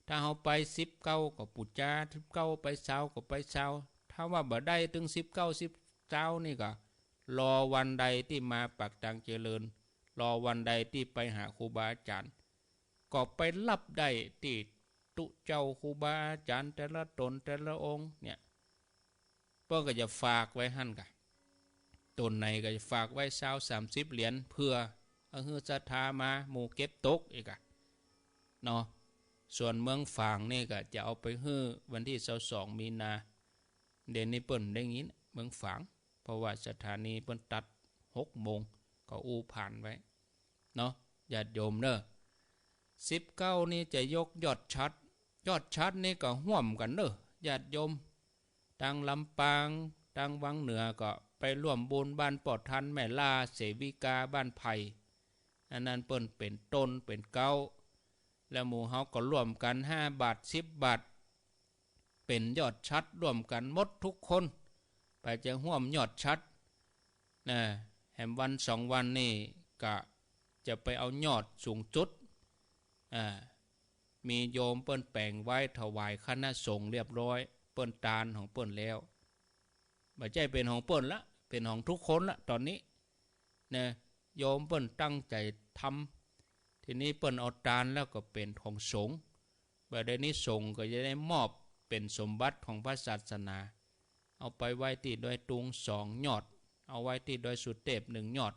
ถ้าเอาไป19ก็ปุจจา19ไป20ก็ไป20ถ้าว่าบ่ได้ถึง19นี่ก็รอวันใดที่มาปักตังเจริญรอวันใดที่ไปหาครูบาอาจารย์ก็ไปรับได้ที่ตุเจ้าครูบาอาจารย์แต่ละตนแต่ละองค์เนี่ยเพิ่นก็จะฝากไว้หั่นกะตนไหนก็จะฝากไว้20-30 เหรียญเพื่อเอาฮือศรัทธามาหมู่เก็บตกอีกอะเนาะส่วนเมืองฝางนี่ก็จะเอาไปฮื้อวันที่22 มีนาเด่นนี้เปิ้นได้ยินเมืองฝางเพราะว่าสถานีเปิ้นตัด6 โมงก็อู้ผ่านไว้เนาะญาติโยมเด้อ19นี่จะยกยอดชัดนี่ก็ห่วมกันเด้อญาติโยมต ตั้งลำปางตั้งวังเหนือก็ไปร่วมบุญบ้านปอดทันแม่ลาเสวิกาบ้านไผ่อันนั้นเปิ้นเป็นต้นเป็นเก้าแล้วหมู่เฮาก็ร่วมกัน5 บาท10 บาทเป็นยอดชัดร่วมกันหมดทุกคนไปจะห่วมยอดชัดนะแหมวัน2 วันนี่ก็จะไปเอายอดสูงจุดมีโยมเปิ้นแปลงไว้ถวายคณะสงฆ์เรียบร้อยเปิ้นตาลของเปิ้นแล้วบ่ใช่เป็นของเปิ้นละเป็นของทุกคนละตอนนี้นะโยมเปิ้นตั้งใจทำทีนี้เปิ้นเอาตาลแล้วก็เป็นของสงฆ์บัดเดี๋ยวนี้สงฆ์ก็จะได้มอบเป็นสมบัติของพระศาสนาเอาไปไว้ที่ดอยตุง2 ยอดเอาไว้ที่ดอยสุเทพ1 ยอด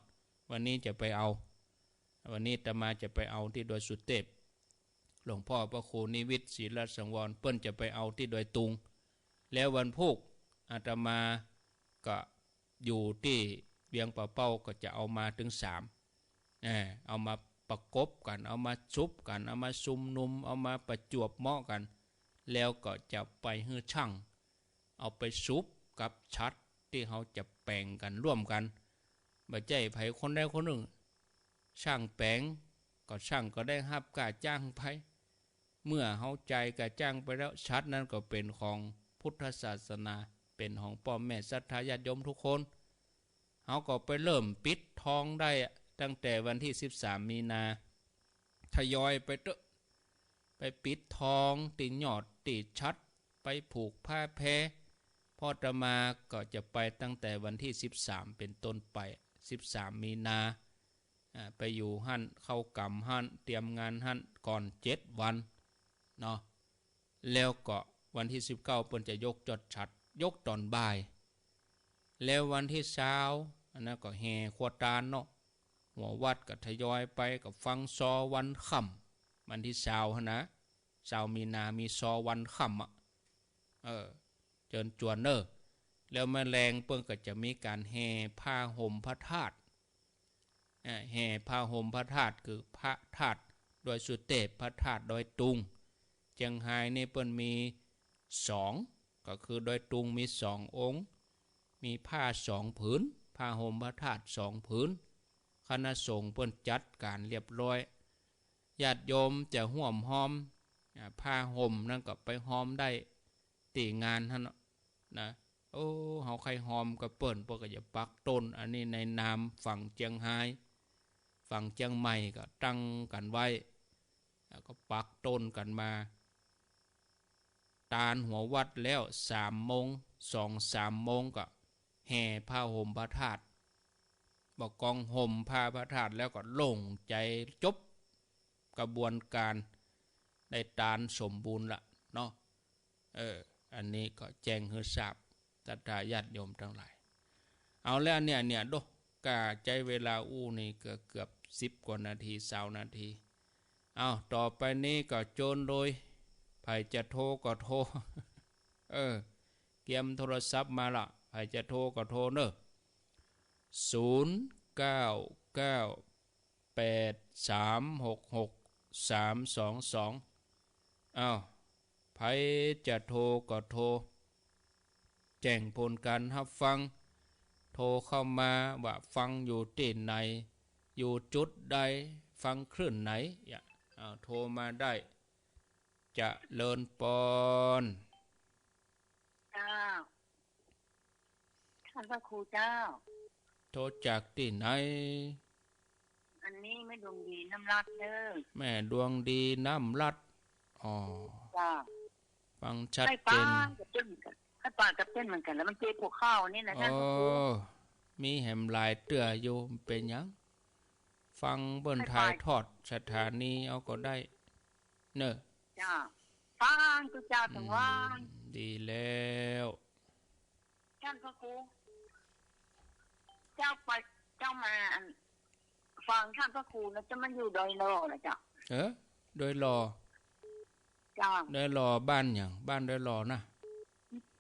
วันนี้จะไปเอาวันนี้อาตมาจะไปเอาที่ดอยสุเทพหลวงพ่อพระครูนิวิตศิลสังวรเปิ้นจะไปเอาที่ดอยตุงแล้ววันพุธอาตมาก็อยู่ที่เวียงป่าเป้าก็จะเอามาถึง3เอามาประกบกันเอามาชุบกันเอามาซุมนุมเอามาประจวบเหมาะกันแล้วก็จะไปฮื้อช่างเอาไปซุบกับชัดที่เขาจะแปลงกันร่วมกันบ่ใจไผคนใดคนหนึ่งช่างแปลงก็ช่างก็ได้รับการจ้างไปเมื่อเขาใจการจ้างไปแล้วชัดนั้นก็เป็นของพุทธศาสนาเป็นของพ่อแม่ศรัทธาญาติโยมทุกคนเขาก็ไปเริ่มปิดทองได้ตั้งแต่วันที่13 มีนาทยอยไปเตอะไปปิดทองติดยอดติดชัดไปผูกผ้าแพพ่อตมาก็จะไปตั้งแต่วันที่13เป็นต้นไป13 มีนาไปอยู่หั่นเข้ากำหั่นเตรียมงานหั่นก่อน7 วันเนาะแล้วก็วันที่19เปิ้นจะยกจดชัดยกตอนบ่ายแล้ววันที่20อันนั้นก็แห่ขวดตาลเนาะหัววัดก็ทยอยไปกับฟังซอวันค่ำวันที่20หั่นนะ20 มีนามีซอวันค่ำเจิญจวนเนอแล้วแมลงเปิ้นก็จะมีการแห่ผ้าห่มพระธาตุแห่ผ้าห่มพระธาตุคือพระธาตุโดยสุเทพพระธาตุโดยตุงเจียงไฮ้นี่เปิ้นมี2ก็คือโดยตุงมี2 องค์มีผ้า2 ผืนผ้าห่มพระธาตุ2 ผืนคณะสงฆ์เปิ้นจัดการเรียบร้อยญาติโยมจะห่วมห้อมผ้าห่มนั่นก็ไปห้อมได้ตีงานท่านนะโอ้เฮาใครหอมก็เปิ้นพวกก็จะปักต้นอันนี้ในนามฝั่งเจียงไฮ้ฝั่งเจียงใหม่ก็ตั้งกันไว้แล้วก็ปักต้นกันมาตาลหัววัดแล้ว3 โมง2-3 โมงก็แห่ผ้าห่มพระธาตุบอกกองห่มผ้าพระธาตุแล้วก็โล่งใจจบกระบวนการได้ตาลสมบูรณ์ละเนาะอันนี้ก็แจ้งให้ทราบศรัทธาญาติโยมทั้งหลายเอาแล้วเนี่ยโดกะใจเวลาอู้นี่เกือบ10 กว่านาที20 นาทีเอาต่อไปนี้ก็โจนโดยไผจะโทรก็โทรเตรียมโทรศัพท์มาละไผจะโทรก็โทรเนอะ0998366322อ้าวไผจะโทรก็โทรแจ้งผลการรับฟังโทรเข้ามาว่าฟังอยู่ที่ไหนอยู่จุดใดฟังคลื่นไหนโทรมาได้จะเลินปอนเจ้าท่านพระครูเจ้าโทรจากที่ไหนอันนี้แม่ดวงดีน้ำรัดเด้อแม่ดวงดีน้ำรัดจ้าฟังชัดเจนให้ปากกับเต้นเหมือนกันแล้วมันเจ็บพวกข้าวนี่นะท่านพระครูมีแหมลายเตื้ออยู่เป็นยังฟังเบิ้นถ่ายทอดสถานีเอาก็ได้เนอะจ้าฟังตุเจ้าทั้งวันดีแล้วท่านพระครูเจ้าไปเจ้ามาฟังท่านพระครูนะจะมันอยู่ดอยรอนะจ้ะดอยรอจ้าดอยรอบ้านอย่างบ้านดอยรอนะ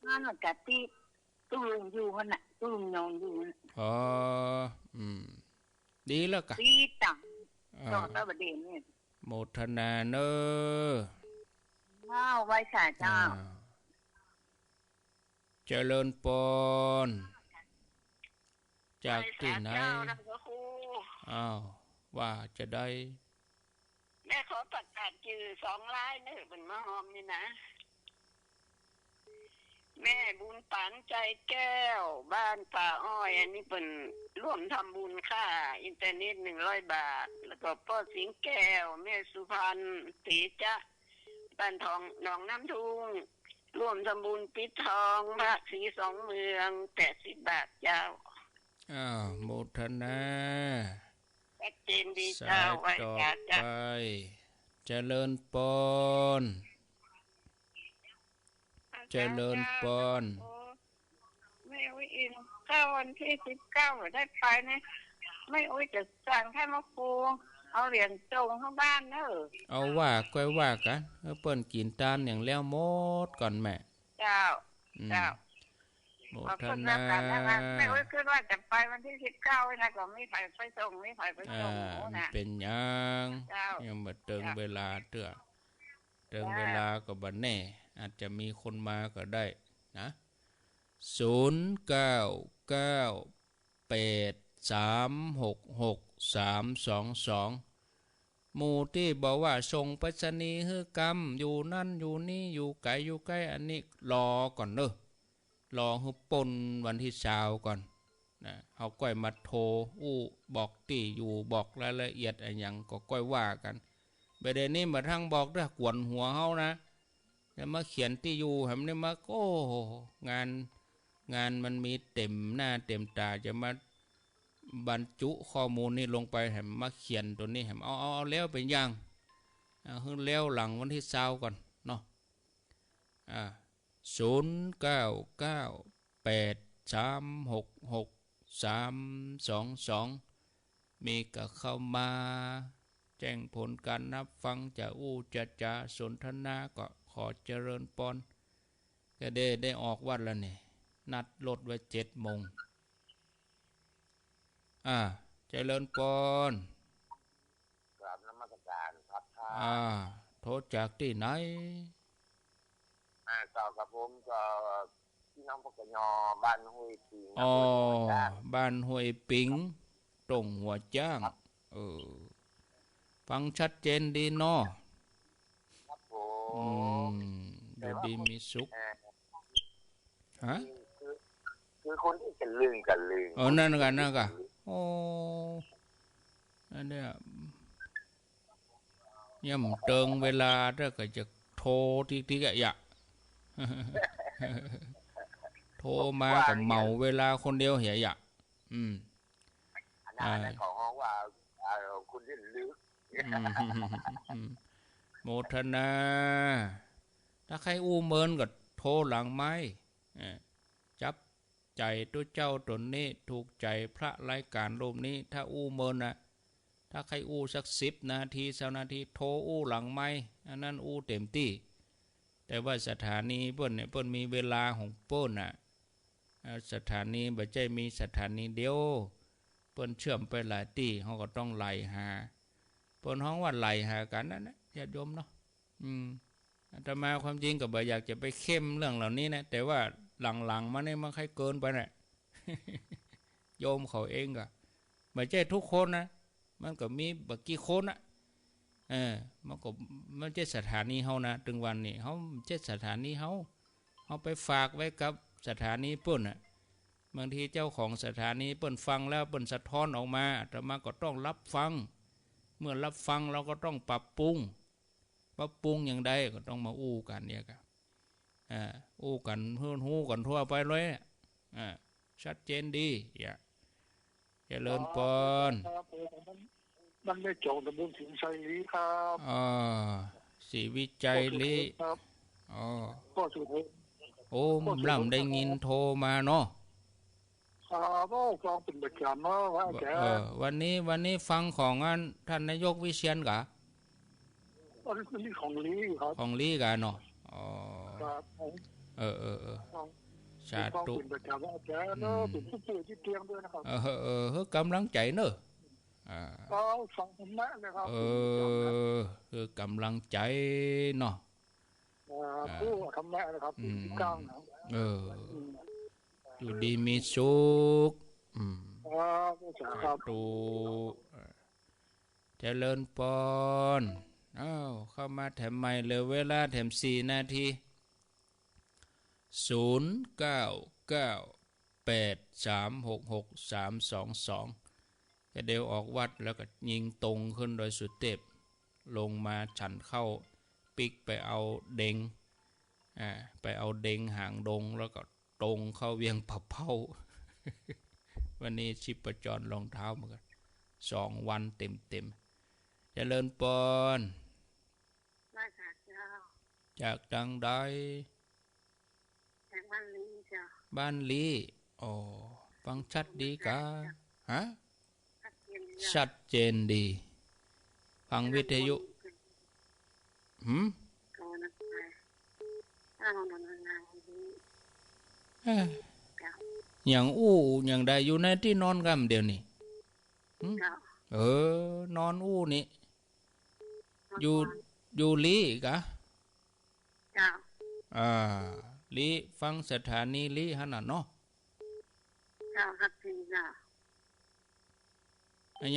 บ้านหลังกะที่ตู้ลุงอยู่หั่นน่ะตู้ลุงนอนอยู่ดีแล้วกะดีตังต่อตะบะเด่นนี่โมทนาเนอว้าวไว้ค่ะเจ้า เจริญปนจากที่ไหนเจ้านะพระครูอ้าวว่าจะได้แม่ขอประกาศชื่อ2 รายเนอะเป็นมะฮอมนี่นะแม่บุญปันใจแก้วบ้านป่าอ้อยอันนี้เป็นร่วมทำบุญค่าอินเทอร์เน็ต100 บาทแล้วก็พ่อสิงแก้วแม่สุพรรณตีจะบ้านทองหนองน้ำทุ่งร่วมทำบุญปิดทองพระศรี2 เมือง80 บาทเจ้าโมทนาชัดเจนดีสาเจ้ายไว้ต่อจ้าไปเจริญปนเจริญปนไม่อุ้ยอินถ้าวันที่19ได้ไปนะไม่อุ้ยจะสั่งให้มาครูเอาเหรียญจงเข้าบ้านเนอะเอาว่าก้อยว่ากันเปิ้นกินตานอย่างแล้วหมดก่อนแม่เจ้าโมทนาไม่อุ้ยคิดว่าจะไปวันที่19นะก็ไม่ไปส่งนะเป็นยังมาเติงเวลาเติงเวลาก็บัดแน่อาจจะมีคนมาก็ได้นะ0998366322หมู่ที่บอกว่าส่งไปรษณีย์คือกรรมอยู่นั่นอยู่นี่อยู่ไกลอยู่ใกล้อันนี้รอก่อนเนอะรอให้ปนวันที่20ก่อนนะเขาก้อยมาโทรบอกที่อยู่บอกรายละเอียดอะไรอย่างก็ก้อยว่ากันประเด็นนี้มาทั้งบอกด้วยกวนหัวเฮานะจะมาเขียนที่อยู่ให้มันมาโอ้งานมันมีเต็มหน้าเต็มตาจะมาบรรจุข้อมูลนี้ลงไปให้มาเขียนตัวนี้ให้เอาแล้วเป็นยังคือแล้วหลังวันที่20ก่อนเนาะ0998366322มีก็เข้ามาแจ้งผลการนับฟังจากจะสนทนาก็ขอเจริญปนก็ได้ออกวัดแล้วนี่นัดรถไว้7 โมงเจริญปนกราบนมัสการครับโทษจากที่ไหนก็กับผมก็พี่น้องพกยบ้านห้วยปิงบ้านห้วยปิงตรงหัวจ้างฟังชัดเจนดีเนาะครับผมเดี๋ยวดีมีสุขฮะคือคนที่กันลืมนั่นกันนั่นเนี่ยย่ำเติงเวลาถ้าก็จะโทรที่ก็อยากโทรมากับเมาเวลาคนเดียวเหียอยากอันนั้นของห้องว่าคุณที่ลืมโมทนาถ้าใครเมินก็โทรหลังไม้จับใจตัวเจ้าตนนี้ถูกใจพระรายการรูปนี้ถ้าเมินนะถ้าใครสัก10 นาที20 นาทีโทรหลังไม้อันนั้นเต็มที่แต่ว่าสถานีเปิ้นเนี่ยเปิ้นมีเวลาของเปิ้นน่ะสถานีบ่ใช่มีสถานีเดียวเปิ้นเชื่อมไปหลายที่เฮาก็ต้องไล่หาเปิ้นฮ้องว่าไล่หากันนั่นนะญาติโยมเนาะอาตมาความจริงก็บ่อยากจะไปเข้มเรื่องเหล่านี้นะแต่ว่าหลังๆมานี่มันค่อยเกินไปน่ะ โยมเขาเองก็บ่ใช่ทุกคนนะมันก็มีบ่กี่คนน่ะมันจะสถานีเฮานะถึงวันนี้เฮาจะสถานีเฮาไปฝากไว้กับสถานีเปิ้นน่ะบางทีเจ้าของสถานีเปิ้นฟังแล้วเปิ้นสะท้อนออกมาอาตมาก็ต้องรับฟังเมื่อรับฟังเราก็ต้องปรับปรุงอย่างใดก็ต้องมากันเนี่ยก็กันฮู้กันทั่วไปเลยชัดเจนดีเจริญปนมันได้จงตำบลสิงห์ชัยลีครับศรีวิจัยลีก็สุดลำได้ยินโทรมาเนาะฟังเป็นประจำเนาะว่าแกวันนี้ฟังของท่านนายกวิเชียรกะนี่ของลีครับของลีกะเนาะครับสาธุเป็นประจำว่าแกเนาะเป็นผู้ป่วยที่เตียงด้วยนะครับกำลังใจเนอะฟังผมแม่เลยครับคือกำลังใจเนาะ ผู้ทำแม่นะครับที่กลางนะ อยู่ดีมีสุขผู้จ๋าครับ ตูเจริญปนเข้ามาแถมใหม่เลยเวลาแถม4 นาที0998366322ก็เดี๋ยวออกวัดแล้วก็ยิงตรงขึ้นโดยสุดเต็บลงมาฉันเข้าปิกไปเอาเด้งไปเอาเด้งหางดงแล้วก็ตรงเข้าเวียงผับเผา วันนี้ชิปจรรองเท้าเหมือนกัน2 วันเต็มเจริญปนมาจากเจ้าจากดังใดจากบ้านลีเจ้าบ้านลีฟังชัดดีกะฮะชัดเจนดีฟังวิทยุอย่างอย่างใดอยู่ในที่นอนกันเดี๋ยวนี้นอนนี่อยู่ลีกะลีฟังสถานีลีหั่นน่ะเนาะครับจริงจ้ะ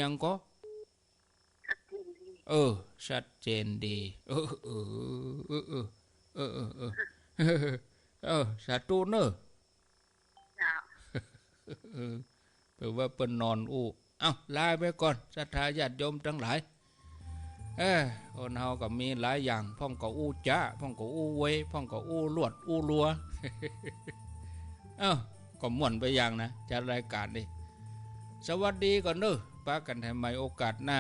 ยังก็ชัดเจนดีสาธุเนอะแปลว่าเป็นนอนลาไปก่อนศรัทธาญาติโยมทั้งหลายคนเฮาก็มีหลายอย่างพ่องก็จ้าพ่องก็เวพ่องก็ลวดลัวก็ม่วนไปอย่างนะจัดรายการดิสวัสดีก่อนเนอะปากันทำไมโอกาสหน้า